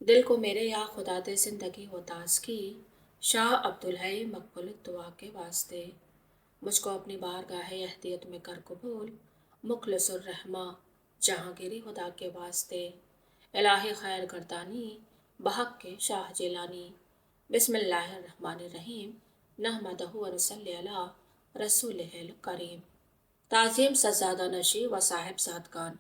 दिल को मेरे या खुदा दे जिंदगी व ताज की। शाह अब्दुल हई मकबूल दुआ के वास्ते। मुझको अपनी बारगाह अहदियत में कर कबूल। मुखलिसुर रहमा जहांगीरी खुदा के वास्ते। इलाही खैर गर्दानी बहक के शाह जिलानी। बिस्मिल्लाहिर्रहमानिर्रहीम। नहमदहु व नसल्ली अला रसूलिहिल करीम। ताज़ीम सज्जादा नशी व साहिब सादकान।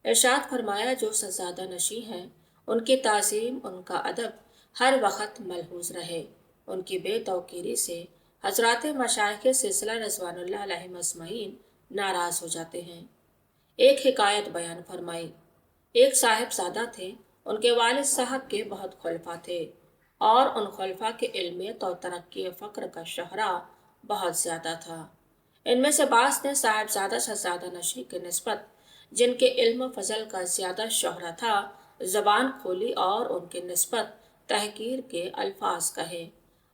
इरशाद फरमाया, जो सज्जादा नशी हैं उनकी ताज़ीम, उनका अदब हर वक्त मलहूज रहे। उनकी बेतौकीरी से हजरात मशाइख सिलसिला रज़वानुल्लाह अलैहिम अजमईन नाराज़ हो जाते हैं। एक हिकायत बयान फरमाई। एक साहिब सादा थे। उनके वालिद साहब के बहुत खुलफा थे और उन खुलफा के इल्मियत और तरक्की फ़क्र का शहरा बहुत ज़्यादा था। इनमें से बास ने साहिबजादा शहजादा नशी की निस्बत, जिनके इल्म फजल का ज्यादा शोहरा था, जबान खोली और उनके निस्बत तहकीर के अल्फाज कहे।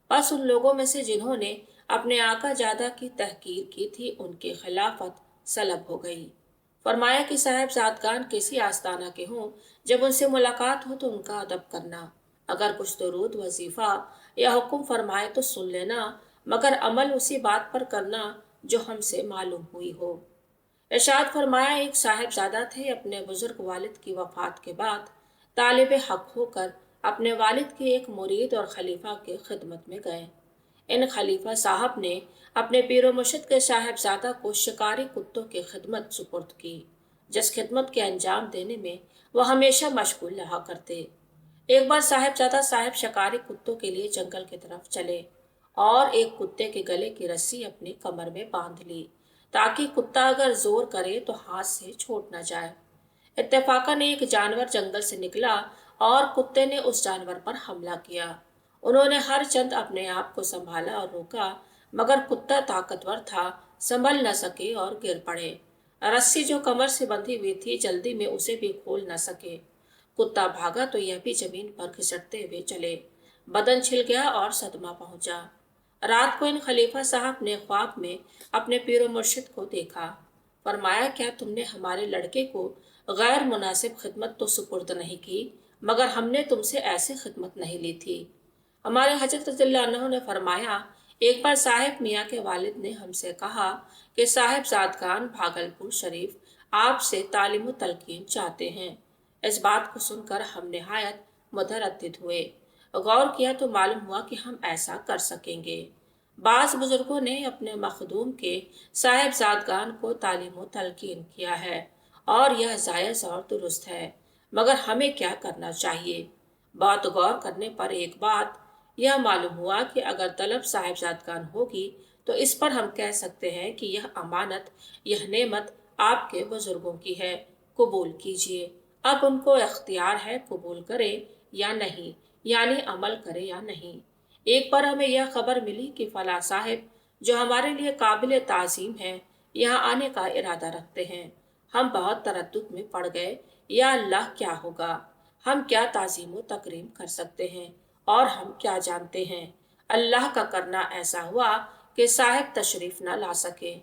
बस उन लोगों में से जिन्होंने अपने आका जादा की तहकीर की थी, उनकी खिलाफत सलब हो गई। फरमाया कि साहिबजादगान किसी आस्ताना के हों, जब उनसे मुलाकात हो तो उनका अदब करना। अगर कुछ दुरूद वजीफा या हुक्म फरमाए तो सुन लेना, मगर अमल उसी बात पर करना जो हमसे मालूम हुई हो। इरशाद फरमाया, एक साहिबजादा थे। अपने बुजुर्ग वालिद की वफात के बाद तालिब हक होकर अपने वालिद के एक मुरीद और खलीफा के खिदमत में गए। इन खलीफा साहब ने अपने पीरो मुर्शिद के साहिबजादा को शिकारी कुत्तों की खिदमत सुपुर्द की, जिस खिदमत के अंजाम देने में वह हमेशा मशगूल रहा करते। एक बार साहिबजादा साहिब शिकारी कुत्तों के लिए जंगल की तरफ चले और एक कुत्ते के गले की रस्सी अपनी कमर में बांध ली, ताकि कुत्ता अगर जोर करे तो हाथ से छूट न जाए। इत्तेफाकन एक जानवर जंगल से निकला और कुत्ते ने उस जानवर पर हमला किया। उन्होंने हर चंद अपने आप को संभाला और रोका, मगर कुत्ता ताकतवर था, संभल न सके और गिर पड़े। रस्सी जो कमर से बंधी हुई थी, जल्दी में उसे भी खोल न सके। कुत्ता भागा तो यह भी जमीन पर घिसटते हुए चले। बदन छिल गया और सदमा पहुंचा। रात को इन खलीफा साहब ने ख्वाब में अपने पीरो मुर्शिद को देखा। फरमाया, क्या तुमने हमारे लड़के को गैर मुनासिब खिदमत तो सुपुर्द नहीं की, मगर हमने तुमसे ऐसी खिदमत नहीं ली थी। हमारे हजरत रज़ियल्लाहु अन्हु ने फरमाया, एक बार साहिब मियाँ के वालिद ने हमसे कहा कि साहिब जादगान भागलपुर शरीफ आपसे तालीम तलकीन चाहते हैं। इस बात को सुनकर हम निहायत मुतरद्दिद हुए। गौर किया तो मालूम हुआ कि हम ऐसा कर सकेंगे। बाज़ बुजुर्गों ने अपने मखदूम के साहिबजादगान को तालीम तलकीन किया है और यह जायज़ और दुरुस्त है, मगर हमें क्या करना चाहिए? बहुत गौर करने पर एक बात यह मालूम हुआ कि अगर तलब साहिबजादगान होगी तो इस पर हम कह सकते हैं कि यह अमानत, यह नेमत आपके बुजुर्गों की है, कबूल कीजिए। अब उनको इख्तियार है कबूल करे या नहीं, यानी अमल करे या नहीं। एक बार हमें यह खबर मिली कि फला साहिब, जो हमारे लिए काबिल ताज़ीम है, यहाँ आने का इरादा रखते हैं। हम बहुत तरद्दुद में पड़ गए, या अल्लाह क्या होगा, हम क्या ताज़ीम व तकरीम कर सकते हैं और हम क्या जानते हैं। अल्लाह का करना ऐसा हुआ कि साहिब तशरीफ न ला सके।